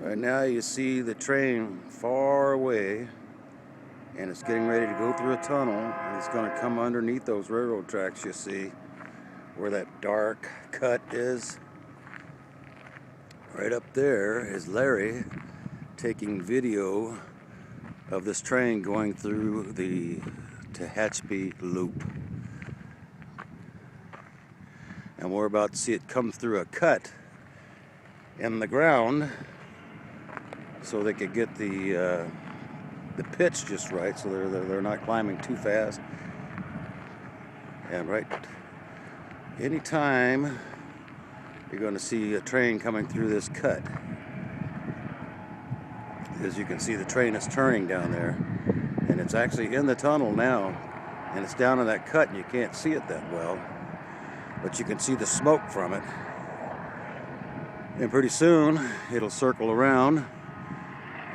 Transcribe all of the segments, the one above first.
Right now you see the train far away, and it's getting ready to go through a tunnel, and it's going to come underneath those railroad tracks you see, where that dark cut is. Right up there is Larry taking video of this train going through the Tehachapi Loop. And we're about to see it come through a cut in the ground so they could get the pitch just right, so they're not climbing too fast. And right anytime you're going to see a train coming through this cut. As you can see, the train is turning down there, and it's actually in the tunnel now, and it's down in that cut, and you can't see it that well, but you can see the smoke from it. And pretty soon it'll circle around,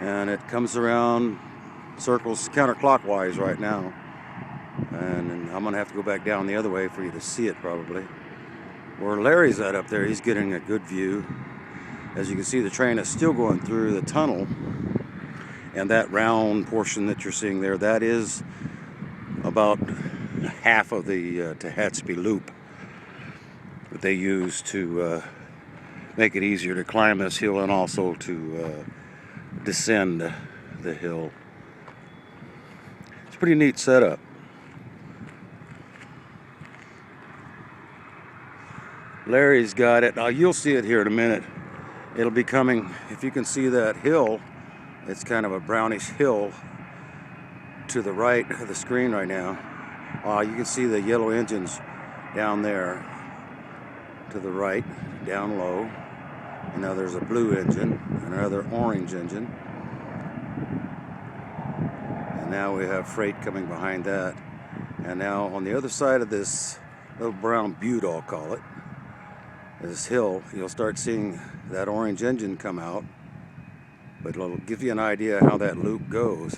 and it comes around, circles counterclockwise right now, and I'm gonna have to go back down the other way for you to see it probably. Where Larry's at up there, he's getting a good view. As you can see, the train is still going through the tunnel, and that round portion that you're seeing there, that is about half of the Tehachapi Loop that they use to make it easier to climb this hill and also to descend the hill. It's a pretty neat setup. Larry's got it. Now you'll see it here in a minute. It'll be coming, if you can see that hill, it's kind of a brownish hill to the right of the screen right now. You can see the yellow engines down there to the right, down low. And now there's a blue engine, another orange engine. And now we have freight coming behind that. And now on the other side of this little brown butte, I'll call it, this hill, you'll start seeing that orange engine come out, but it'll give you an idea how that loop goes.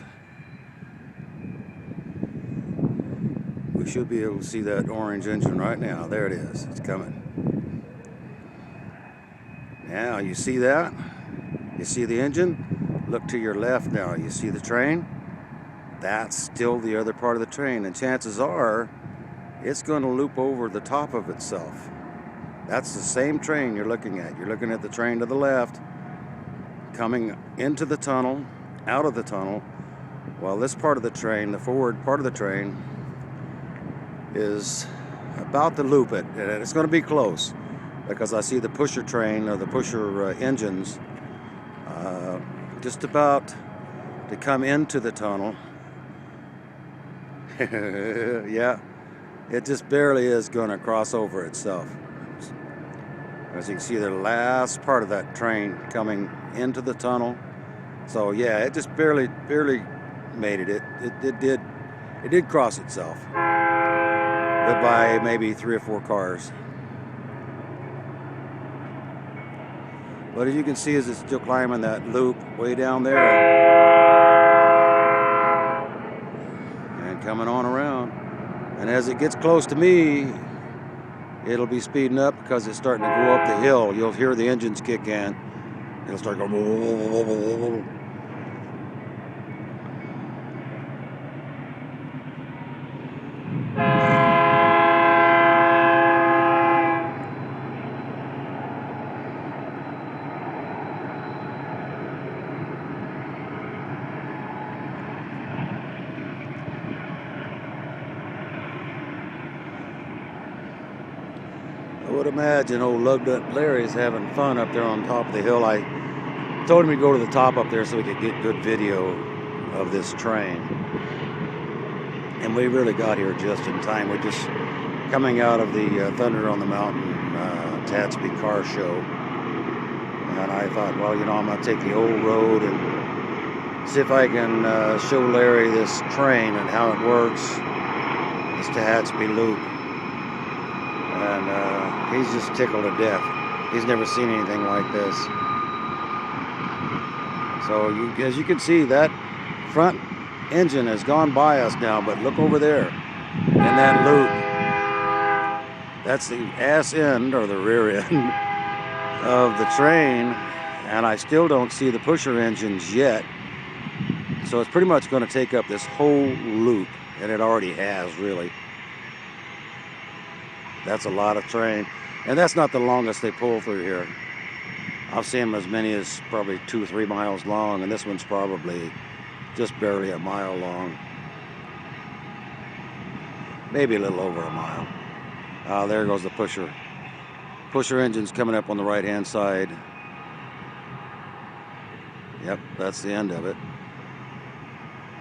We should be able to see that orange engine right now. There it is. It's coming. Now you see that? You see the engine? Look to your left now. You see the train? That's still the other part of the train, and chances are it's going to loop over the top of itself. That's the same train you're looking at. You're looking at the train to the left, coming into the tunnel, out of the tunnel, while this part of the train, the forward part of the train, is about to loop it. And it's going to be close, because I see the pusher train, or the pusher engines, just about to come into the tunnel. Yeah, it just barely is going to cross over itself. As you can see, the last part of that train coming into the tunnel. So yeah, it just barely made it. It did cross itself, but by maybe 3 or 4 cars. But as you can see, as it's still climbing that loop way down there and coming on around. And as it gets close to me, it'll be speeding up because it's starting to go up the hill. You'll hear the engines kick in. It'll start going. I would imagine old Lugnut Larry's having fun up there on top of the hill. I told him to go to the top up there so we could get good video of this train. And we really got here just in time. We're just coming out of the Thunder on the Mountain Tehachapi car show. And I thought, well, you know, I'm going to take the old road and see if I can show Larry this train and how it works, this Tehachapi Loop. And he's just tickled to death. He's never seen anything like this. So as you can see, that front engine has gone by us now, but look over there in that loop. That's the ass end, or the rear end, of the train, And I still don't see the pusher engines yet. So it's pretty much going to take up this whole loop, and it already has, really. That's a lot of train. And that's not the longest they pull through here. I've seen them as many as probably 2 or 3 miles long, and this one's probably just barely a mile long. Maybe a little over a mile. There goes the pusher. Pusher engine's coming up on the right-hand side. Yep, that's the end of it.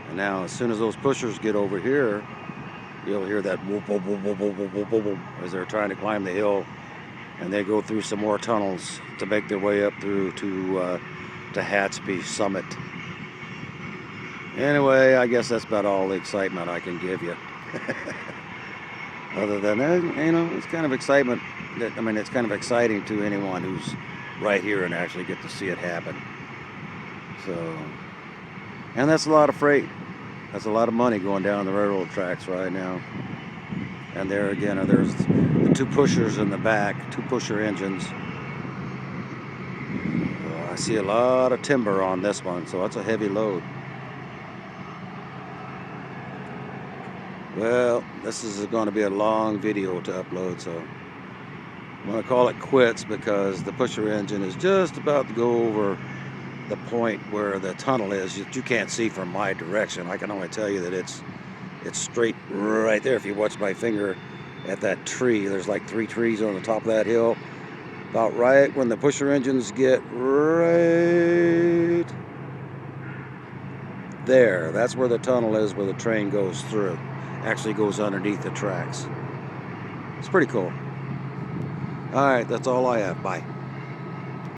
And now, as soon as those pushers get over here, you'll hear that whoop, whoop, whoop, whoop, whoop, whoop, whoop, whoop, as they're trying to climb the hill. And they go through some more tunnels to make their way up through to Tehachapi Summit. Anyway, I guess that's about all the excitement I can give you. Other than that, you know, it's kind of excitement. I mean, it's kind of exciting to anyone who's right here and actually get to see it happen. So, and that's a lot of freight. That's a lot of money going down the railroad tracks right now. And there again, there's the 2 pushers in the back, 2 pusher engines. I see a lot of timber on this one, so that's a heavy load. Well, this is going to be a long video to upload, so I'm going to call it quits because the pusher engine is just about to go over the point where the tunnel is that you can't see from my direction. I can only tell you that it's straight right there. If you watch my finger at that tree, there's like 3 trees on the top of that hill. About right when the pusher engines get right there, that's where the tunnel is, where the train goes through. Actually goes underneath the tracks. It's pretty cool. All right, that's all I have. Bye.